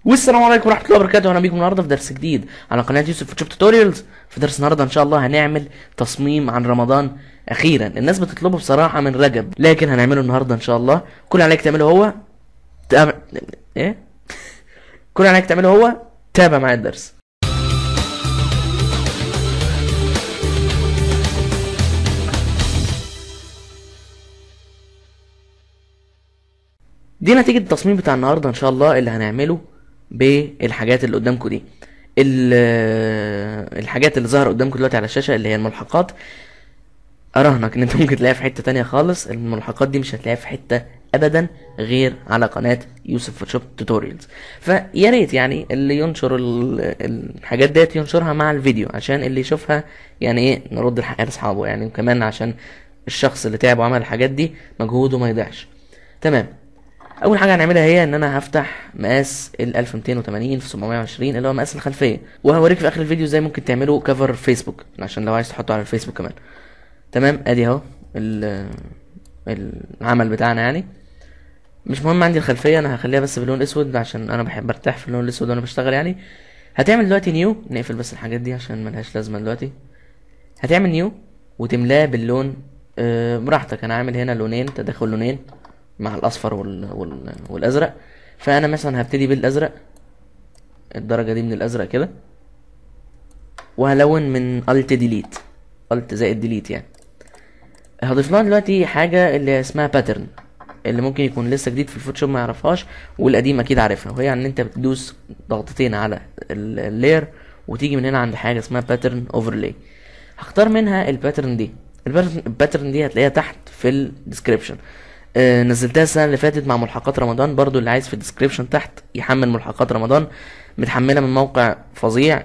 والسلام عليكم ورحمه الله وبركاته. اهلا بيكم النهارده في درس جديد على قناه يوسف فوتوشوب توتوريالز. في درس النهارده ان شاء الله هنعمل تصميم عن رمضان. اخيرا الناس بتطلبه بصراحه من رجب، لكن هنعمله النهارده ان شاء الله. كل اللي عليك تعمله هو تابع ايه كل اللي عليك تعمله هو تابع معايا الدرس. دي نتيجة التصميم بتاع النهارده ان شاء الله اللي هنعمله بالحاجات اللي قدامكم دي. الحاجات اللي ظاهرة قدامكم دلوقتي على الشاشة اللي هي الملحقات، اراهنك ان انت ممكن تلاقيها في حتة تانية خالص. الملحقات دي مش هتلاقيها في حتة ابدا غير على قناة يوسف فوتوشوب توتوريالز. فيا ريت يعني اللي ينشر الحاجات ديت ينشرها مع الفيديو عشان اللي يشوفها يعني ايه نرد الحق لاصحابه يعني، وكمان عشان الشخص اللي تعب وعمل الحاجات دي مجهوده ما يضيعش. تمام. اول حاجه هنعملها هي ان انا هفتح مقاس ال 1280 في 720 اللي هو مقاس الخلفيه، وهوريك في اخر الفيديو ازاي ممكن تعملوا كفر فيسبوك عشان لو عايز تحطه على الفيسبوك كمان. تمام. ادي اهو العمل بتاعنا يعني. مش مهم عندي الخلفيه، انا هخليها بس باللون الاسود عشان انا بحب ارتاح في اللون الاسود وانا بشتغل يعني. هتعمل دلوقتي نيو، نقفل بس الحاجات دي عشان ملهاش لازمه دلوقتي. هتعمل نيو وتملاه باللون براحتك. انا عامل هنا لونين، تداخل لونين مع الاصفر والازرق. فانا مثلا هبتدي بالازرق، الدرجه دي من الازرق كده، وهلون من الت ديليت، الت زائد ديليت يعني. هضيف لها دلوقتي حاجه اللي اسمها باترن، اللي ممكن يكون لسه جديد في الفوتوشوب ما يعرفهاش، والقديم اكيد عارفها، وهي ان انت بتدوس ضغطتين على اللاير وتيجي من هنا عند حاجه اسمها باترن اوفرلاي. هختار منها الباترن دي. الباترن دي هتلاقيها تحت في الديسكريبشن. نزلتها السنه اللي فاتت مع ملحقات رمضان، برضو اللي عايز في الديسكريبشن تحت يحمل ملحقات رمضان، متحمله من موقع فظيع.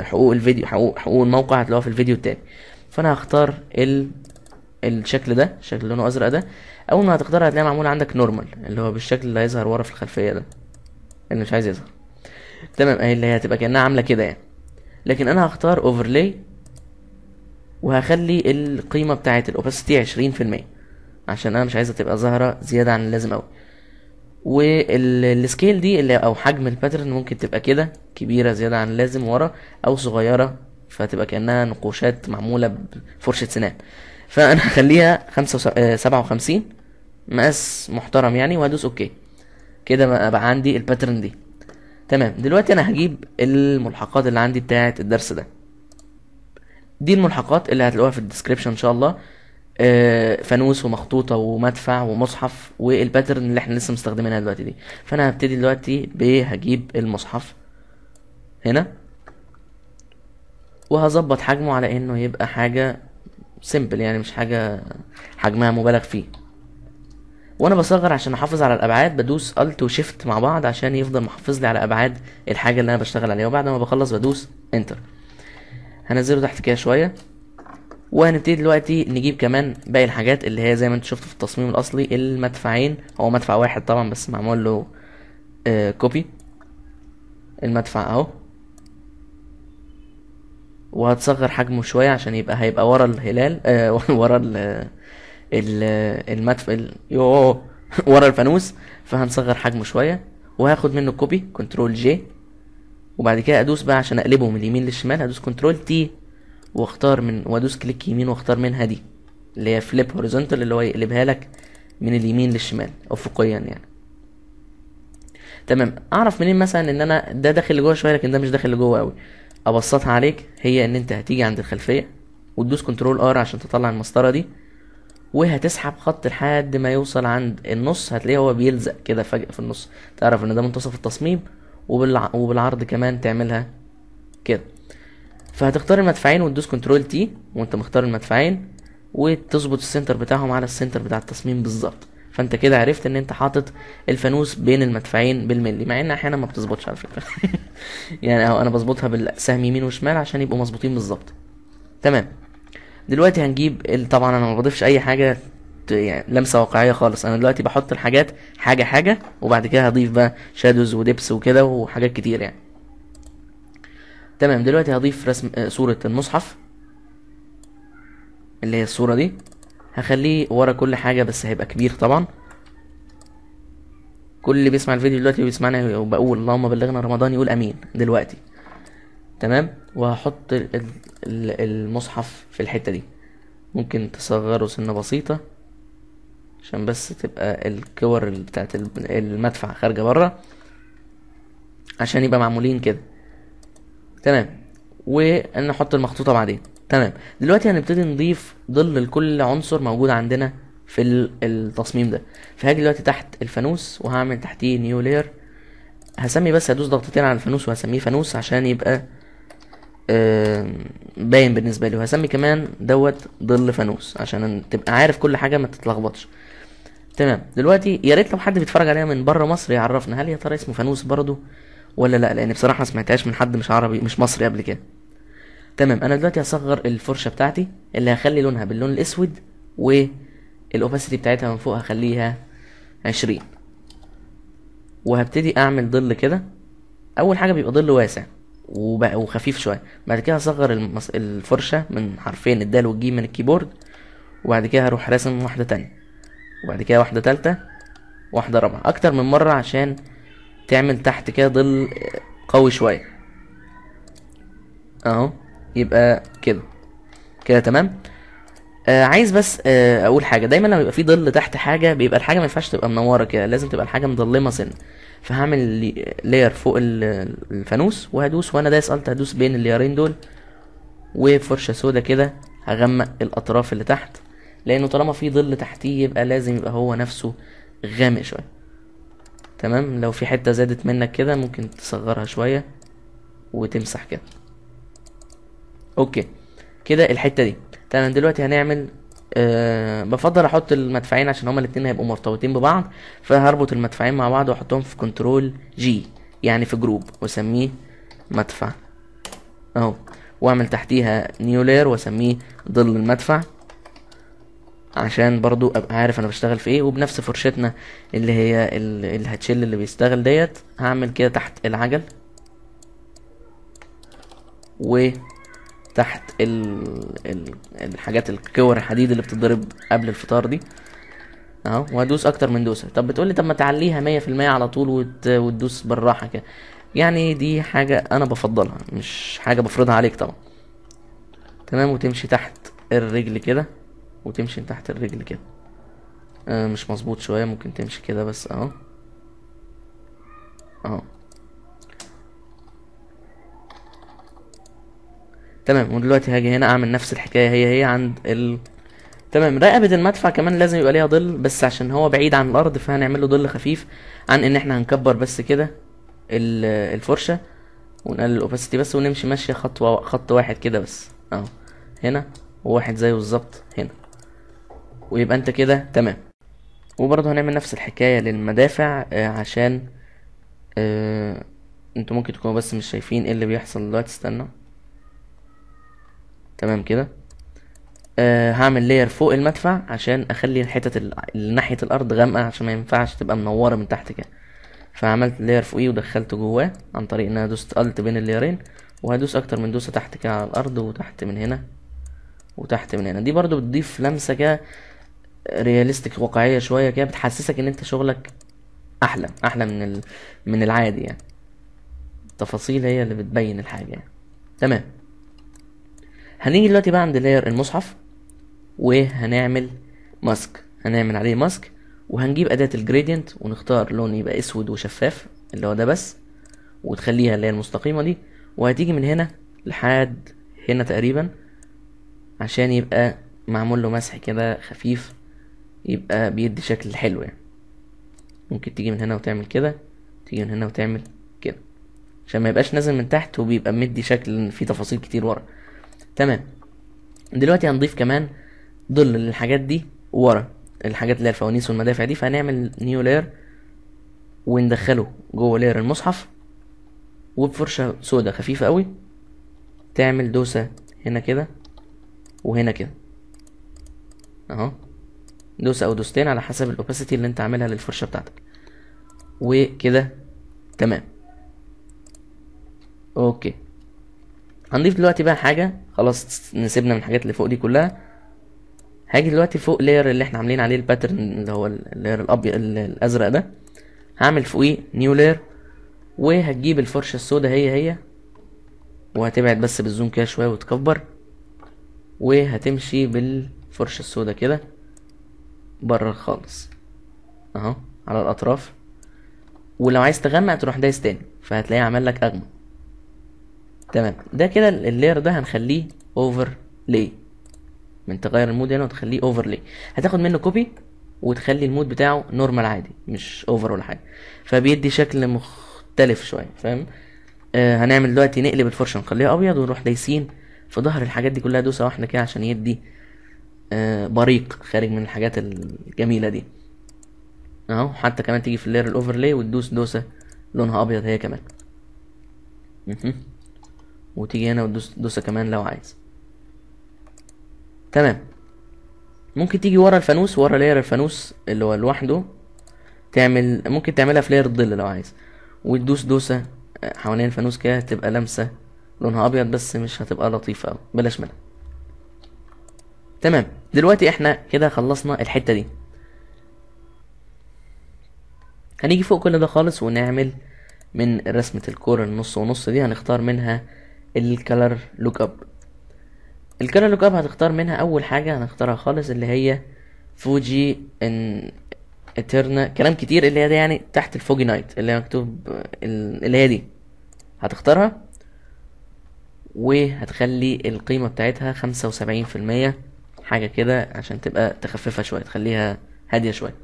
حقوق الفيديو، حقوق الموقع هتلاقوها في الفيديو التاني. فانا هختار الشكل ده، شكل لونه ازرق ده. اول ما هتختارها هتلاقيها معموله عندك نورمال، اللي هو بالشكل اللي هيظهر ورا في الخلفيه ده، اللي مش عايز يظهر. تمام. اهي اللي هي هتبقى كانها عامله كده يعني. لكن انا هختار اوفرلاي وهخلي القيمه بتاعه الاوباسيتي 20%، عشان انا مش عايزها تبقى ظاهره زياده عن اللازم قوي. والسكيل دي اللي او حجم الباترن ممكن تبقى كده كبيره زياده عن اللازم ورا، او صغيره فتبقى كانها نقوشات معموله بفرشه سنان. فانا هخليها 57 مقاس محترم يعني، وهدوس اوكي. كده بقى عندي الباترن دي. تمام. دلوقتي انا هجيب الملحقات اللي عندي بتاعه الدرس ده. دي الملحقات اللي هتلاقوها في الديسكريبشن ان شاء الله. فانوس ومخطوطة ومدفع ومصحف، والباترن اللي احنا لسه مستخدمينها دلوقتي دي. فانا هبتدي دلوقتي هجيب المصحف هنا، وهظبط حجمه على انه يبقى حاجة سيمبل يعني، مش حاجة حجمها مبالغ فيه. وانا بصغر عشان احافظ على الابعاد بدوس الت وشيفت مع بعض عشان يفضل محافظ لي على ابعاد الحاجة اللي انا بشتغل عليها، وبعد ما بخلص بدوس انتر. هنزله تحت كده شوية، وهنبتدي دلوقتي نجيب كمان باقي الحاجات اللي هي زي ما انتوا شفتوا في التصميم الاصلي. المدفعين، هو مدفع واحد طبعا بس معمول له كوبي. المدفع اهو، وهتصغر حجمه شويه عشان هيبقى ورا الهلال ورا المدفع ورا الفانوس. فهنصغر حجمه شويه، وهاخد منه كوبي كنترول جي، وبعد كده ادوس بقى عشان اقلبه من اليمين للشمال، هدوس كنترول تي واختار وادوس كليك يمين واختار منها دي اللي هي فليب هوريزونتال، اللي هو يقلبها لك من اليمين للشمال افقيا يعني. تمام. اعرف منين مثلا ان انا ده داخل لجوه شويه لكن ده مش داخل لجوه قوي؟ ابسطها عليك، هي ان انت هتيجي عند الخلفيه وتدوس كنترول ار عشان تطلع المسطره دي، وهتسحب خط لحد ما يوصل عند النص. هتلاقيه هو بيلزق كده فجأة في النص، تعرف ان ده منتصف التصميم. وبالعرض كمان تعملها كده. فهتختار المدفعين وتدوس كنترول تي وانت مختار المدفعين، وتظبط السنتر بتاعهم على السنتر بتاع التصميم بالظبط. فانت كده عرفت ان انت حاطط الفانوس بين المدفعين بالملي، مع ان احيانا ما بتظبطش على فكره. يعني اهو انا بظبطها بالسهم يمين وشمال عشان يبقوا مظبوطين بالظبط. تمام. دلوقتي هنجيب طبعا انا ما بضيفش اي حاجه يعني لمسه واقعيه خالص. انا دلوقتي بحط الحاجات حاجه حاجه، وبعد كده هضيف بقى شادوز وديبس وكده وحاجات كتير يعني. تمام. دلوقتي هضيف رسم صورة المصحف اللي هي الصورة دي. هخليه ورا كل حاجة بس هيبقى كبير طبعا. كل اللي بيسمع الفيديو دلوقتي وبيسمعنا وبقول اللهم بلغنا رمضان يقول امين دلوقتي. تمام. وهحط المصحف في الحتة دي، ممكن تصغره سنة بسيطة عشان بس تبقى الكور بتاعت المدفع خارجة برا، عشان يبقى معمولين كده. تمام. ونحط المخطوطة بعدين. تمام. دلوقتي هنبتدي نضيف ظل لكل عنصر موجود عندنا في التصميم ده. فهاجي دلوقتي تحت الفانوس وهعمل تحتيه نيو لاير. هسمي بس هدوس ضغطتين على الفانوس وهسميه فانوس عشان يبقى باين بالنسبه لي. وهسمي كمان دوت ظل فانوس عشان تبقى عارف كل حاجه ما تتلخبطش. تمام. دلوقتي يا ريت لو حد بيتفرج عليها من بره مصر يعرفنا هل يا ترى اسمه فانوس برضو ولا لا، لان بصراحه ما سمعتهاش من حد مش عربي مش مصري قبل كده. تمام. انا دلوقتي هصغر الفرشه بتاعتي اللي هخلي لونها باللون الاسود، والاوباسيتي بتاعتها من فوق هخليها 20. وهبتدي اعمل ظل كده. اول حاجه بيبقى ظل واسع وخفيف شويه. بعد كده هصغر الفرشه من حرفين الدال والجيم من الكيبورد، وبعد كده هروح راسم واحده تانية، وبعد كده واحده تالتة، واحده رابعه، اكتر من مره عشان تعمل تحت كده ظل قوي شويه اهو. يبقى كده كده تمام. عايز بس اقول حاجه، دايما لما يبقى في ظل تحت حاجه بيبقى الحاجه ما ينفعش تبقى منوره كده، لازم تبقى الحاجه مظلمه سن. فهعمل لاير فوق الفانوس وهدوس، وانا دايس الت هدوس بين اللايرين دول، وفرشه سودا كده هغمق الاطراف اللي تحت، لانه طالما في ظل تحتيه يبقى لازم يبقى هو نفسه غامق شويه. تمام. لو في حته زادت منك كده ممكن تصغرها شويه وتمسح كده. اوكي كده الحته دي تمام. دلوقتي هنعمل بفضل احط المدفعين عشان هما الاتنين هيبقوا مرتبطين ببعض، فهربط المدفعين مع بعض واحطهم في كنترول جي يعني في جروب، واسميه مدفع اهو، واعمل تحتيها نيو لاير واسميه ظل المدفع عشان برضو ابقى عارف انا بشتغل في ايه. وبنفس فرشتنا اللي هي الهاتشيل اللي بيشتغل ديت هعمل كده تحت العجل وتحت الحاجات الكور الحديد اللي بتتضرب قبل الفطار دي اهو. وهدوس اكتر من دوسه. طب بتقولي طب ما تعليها 100% على طول وتدوس بالراحه كده، يعني دي حاجه انا بفضلها مش حاجه بفرضها عليك طبعا. تمام. وتمشي تحت الرجل كده وتمشي تحت الرجل كده. مش مظبوط شويه، ممكن تمشي كده بس اهو اهو. تمام. ودلوقتي هاجي هنا اعمل نفس الحكايه هي عند تمام. رقبة المدفع كمان لازم يبقى ليها ظل، بس عشان هو بعيد عن الارض فهنعمل له ظل خفيف عن ان احنا هنكبر بس كده الفرشة ونقلل الاوباسيتي بس، ونمشي ماشية خط واحد كده بس اهو هنا، وواحد زيه بالظبط هنا، ويبقى انت كده تمام. وبرضه هنعمل نفس الحكاية للمدافع عشان انتوا ممكن تكونوا بس مش شايفين ايه اللي بيحصل دلوقتي. استنى. تمام كده. هعمل لاير فوق المدفع عشان اخلي الحتت اللي ناحيه الارض غامقه عشان ما ينفعش تبقى منوره من تحت كده. فعملت لاير فوقيه ودخلته جواه عن طريق ان انا دوست الت بين اللايرين، وهدوس اكتر من دوسه تحت كده على الارض وتحت من هنا وتحت من هنا. دي برضو بتضيف لمسه كده رياليستيك واقعيه شويه كده، بتحسسك ان انت شغلك احلى من العادي يعني. التفاصيل هي اللي بتبين الحاجه يعني. تمام. هنيجي دلوقتي بقى عند لاير المصحف وهنعمل ماسك، هنعمل عليه ماسك، وهنجيب اداة الجريدينت ونختار لون يبقى اسود وشفاف اللي هو ده بس، وتخليها اللي هي المستقيمة دي، وهتيجي من هنا لحد هنا تقريبا عشان يبقى معمول له مسح كده خفيف، يبقى بيدي شكل حلو يعني. ممكن تيجي من هنا وتعمل كده، تيجي من هنا وتعمل كده عشان ما يبقاش نازل من تحت وبيبقى مدي شكل فيه تفاصيل كتير ورا. تمام. دلوقتي هنضيف كمان ظل للحاجات دي ورا، الحاجات اللي هي الفوانيس والمدافع دي، فهنعمل نيو لاير وندخله جوه لاير المصحف، وبفرشة سودا خفيفة قوي تعمل دوسة هنا كده وهنا كده اهو، دوسة او دوستين على حسب الاوباسيتي اللي انت عاملها للفرشة بتاعتك. وكده تمام. اوكي. هنضيف دلوقتي بقى حاجة، خلاص نسيبنا من الحاجات اللي فوق دي كلها. هاجي دلوقتي فوق لاير اللي احنا عاملين عليه الباترن اللي هو اللاير الابيض الازرق ده، هعمل فوقيه نيو لاير، وهتجيب الفرشة السوداء هي وهتبعد بس بالزوم كده شوية وتكبر، وهتمشي بالفرشة السوداء كده بره خالص اهو على الاطراف. ولو عايز تغمق تروح دايس تاني فهتلاقيه عمل لك اغمق. تمام، ده كده اللاير ده هنخليه اوفر لاي. من تغير المود هنا وتخليه اوفر لاي، هتاخد منه كوبي وتخلي المود بتاعه نورمال عادي مش اوفر ولا حاجه، فبيدي شكل مختلف شويه، فاهم؟ هنعمل دلوقتي نقلب الفرشه نخليها ابيض، ونروح دايسين في ظهر الحاجات دي كلها دوسه واحده كده عشان يدي بريق خارج من الحاجات الجميله دي اهو. حتى كمان تيجي في اللير الاوفرلاي وتدوس دوسه لونها ابيض هي كمان، وتيجي هنا وتدوس دوسه كمان لو عايز. تمام، ممكن تيجي ورا الفانوس، ورا لاير الفانوس اللي هو لوحده، ممكن تعملها في لاير الظل لو عايز، وتدوس دوسه حوالين الفانوس كده تبقى لمسه لونها ابيض، بس مش هتبقى لطيفه اوي، بلاش منها. تمام، دلوقتي احنا كده خلصنا الحته دي. هنيجي فوق كل ده خالص ونعمل من رسمة الكورة النص ونص دي، هنختار منها الكالر لوك اب. الكالر لوك اب هتختار منها اول حاجة هنختارها خالص اللي هي فوجي ان اترنا كلام كتير، اللي هي دي يعني تحت الفوجي نايت اللي هي مكتوب اللي هي دي، هتختارها وهتخلي القيمة بتاعتها 75% حاجة كده عشان تبقى تخففها شوية، تخليها هادية شوية.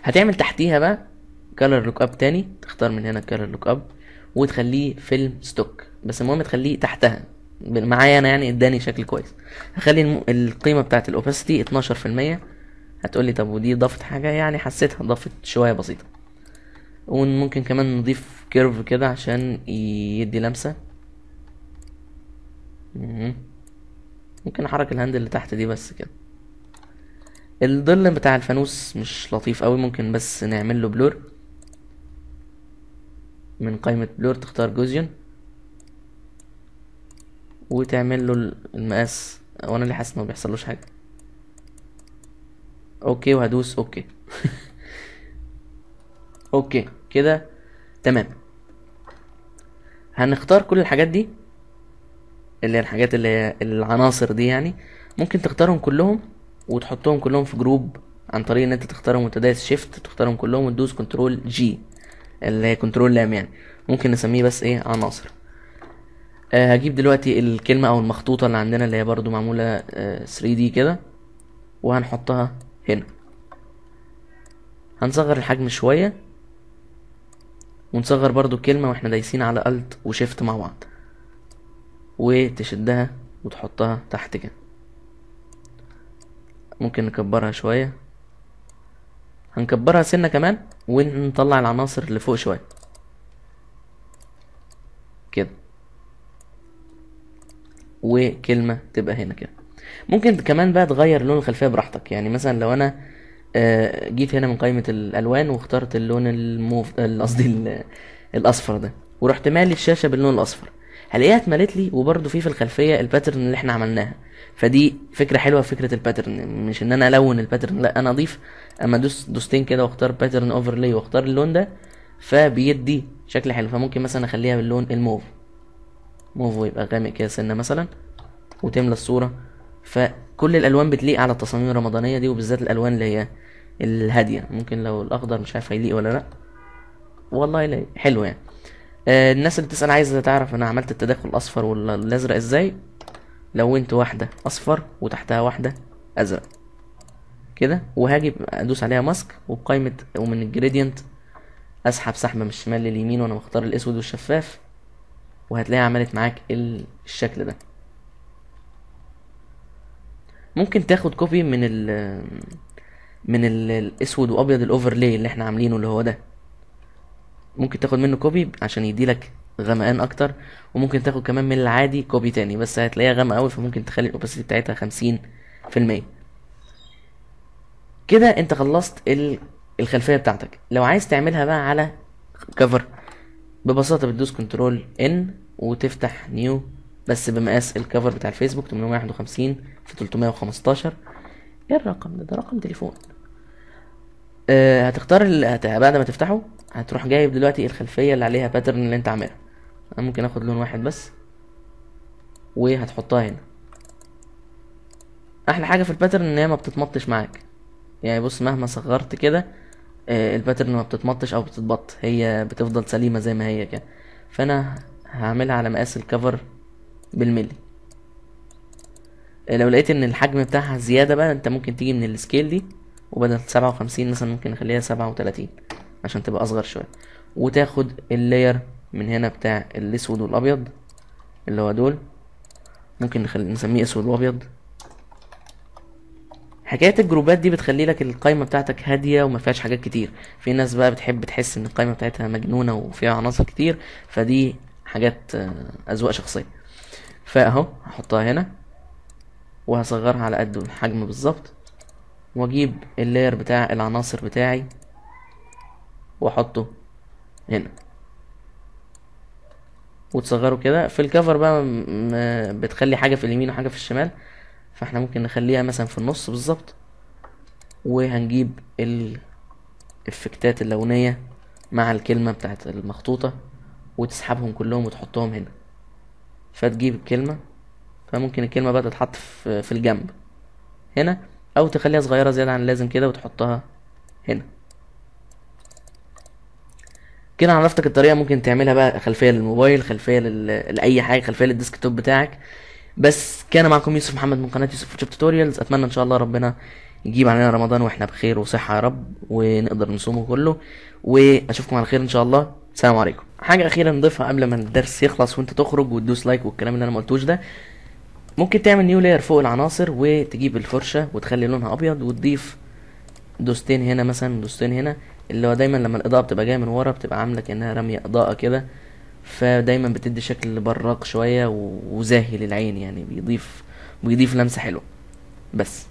هتعمل تحتيها بقى كالر لوك اب تاني، تختار من هنا كالر لوك اب وتخليه فيلم ستوك، بس المهم تخليه تحتها معايا انا يعني اداني شكل كويس. هخلي القيمة بتاعت الاوباسيتي 12%. هتقولي طب ودي ضافت حاجة؟ يعني حسيتها ضافت شوية بسيطة. وممكن كمان نضيف كيرف كده عشان يدي لمسة. ممكن احرك الهاند اللي تحت دي بس كده. الظل بتاع الفانوس مش لطيف قوي، ممكن بس نعمل له بلور. من قائمة بلور تختار جوزيون وتعمل له المقاس، وانا اللي حاسس انه بيحصلوش حاجه. اوكي، وهدوس اوكي. اوكي كده تمام. هنختار كل الحاجات دي اللي هي الحاجات اللي هي العناصر دي، يعني ممكن تختارهم كلهم وتحطهم كلهم في جروب عن طريق ان انت تختارهم وانت دايس شيفت، تختارهم كلهم وتدوس كنترول جي اللي هي كنترول لام، يعني ممكن نسميه بس ايه عناصر. هجيب دلوقتي الكلمة او المخطوطة اللي عندنا اللي هي برضو معمولة 3D كده وهنحطها هنا. هنصغر الحجم شوية ونصغر برضو الكلمة واحنا دايسين على الت وشيفت مع بعض، وتشدها وتحطها تحت كده. ممكن نكبرها شوية، هنكبرها سنة كمان ونطلع العناصر اللي فوق شوية كده، وكلمة تبقى هنا كده. ممكن كمان بقى تغير لون الخلفية براحتك، يعني مثلا لو انا جيت هنا من قائمة الالوان واخترت اللون قصدي الاصفر ده، ورحت مالي الشاشة باللون الاصفر، هلاقيها اتملت لي وبرده في الخلفية الباترن اللي احنا عملناها. فدي فكرة حلوة، فكرة الباترن مش ان انا الون الباترن، لا انا اضيف اما دوستين كده واختار باترن اوفرلاي واختار اللون ده فبيدي شكل حلو. فممكن مثلا اخليها باللون الموف ويبقى غامق كده سنة مثلا وتملى الصورة. فكل الالوان بتليق على التصاميم الرمضانية دي، وبالذات الالوان اللي هي الهادية. ممكن لو الاخضر مش عارف هيليق ولا لا، والله لا حلو يعني. الناس اللي بتسأل عايزة تعرف انا عملت التداخل الاصفر والازرق ازاي، لونت واحدة اصفر وتحتها واحدة ازرق كده، وهاجي ادوس عليها ماسك وبقائمة ومن الجريدينت اسحب سحبة من الشمال لليمين وانا مختار الاسود والشفاف، وهتلاقيها عملت معاك الشكل ده. ممكن تاخد كوبي من الاسود وابيض الاوفرلاي اللي احنا عاملينه اللي هو ده، ممكن تاخد منه كوبي عشان يديلك غمقان اكتر، وممكن تاخد كمان من العادي كوبي تاني بس هتلاقيها غامقه قوي، فممكن تخلي الاوباسيتي بتاعتها 50%. كده انت خلصت الخلفيه بتاعتك. لو عايز تعملها بقى على كفر ببساطه بتدوس كنترول ان وتفتح نيو، بس بمقاس الكفر بتاع الفيسبوك 851 في 315. ايه الرقم ده؟ ده رقم تليفون. هتختار بعد ما تفتحه هتروح جايب دلوقتي الخلفيه اللي عليها باترن اللي انت عاملها. انا ممكن اخد لون واحد بس وهتحطها هنا. احلى حاجه في الباترن ان هي ما بتتمطش معاك، يعني بص مهما صغرت كده الباترن ما بتتمطش او بتتبط، هي بتفضل سليمه زي ما هي كده. فانا هعملها على مقاس الكفر بالملي. لو لقيت ان الحجم بتاعها زياده بقى انت ممكن تيجي من السكيل دي، وبدل 57 مثلا ممكن نخليها 37 عشان تبقى اصغر شويه، وتاخد اللاير من هنا بتاع الاسود والابيض اللي هو دول، ممكن نسميه اسود وابيض. حكايه الجروبات دي بتخلي لك القايمه بتاعتك هاديه وما فيهاش حاجات كتير. في ناس بقى بتحب تحس ان القايمه بتاعتها مجنونه وفيها عناصر كتير، فدي حاجات اذواق شخصيه. فاهو هحطها هنا وهصغرها على قد الحجم بالظبط، واجيب اللاير بتاع العناصر بتاعي واحطه هنا وتصغره كده. في الكفر بقى بتخلي حاجه في اليمين وحاجه في الشمال، فاحنا ممكن نخليها مثلا في النص بالظبط. وهنجيب الافكتات اللونيه مع الكلمه بتاعت المخطوطه وتسحبهم كلهم وتحطهم هنا. فتجيب الكلمه، فممكن الكلمه بقى تتحط في الجنب هنا، او تخليها صغيره زياده عن اللازم كده وتحطها هنا. كده عرفتك الطريقه. ممكن تعملها بقى خلفيه للموبايل، خلفيه لاي حاجه، خلفيه للديسكتوب بتاعك. بس كان معكم يوسف محمد من قناه يوسف فوتوشوب توتوريالز. اتمنى ان شاء الله ربنا يجيب علينا رمضان واحنا بخير وصحه يا رب، ونقدر نصومه كله، واشوفكم على خير ان شاء الله. السلام عليكم. حاجه اخيره نضيفها قبل ما الدرس يخلص وانت تخرج وتدوس لايك والكلام اللي انا ما قلتوش ده، ممكن تعمل نيو لاير فوق العناصر وتجيب الفرشه وتخلي لونها ابيض وتضيف دوستين هنا مثلا، دوستين هنا، اللي هو دايما لما الاضاءه بتبقى جايه من ورا بتبقى عامله كانها راميه اضاءه كده، فدايما بتدي شكل براق شويه وزاهي للعين، يعني بيضيف لمسه حلوه بس.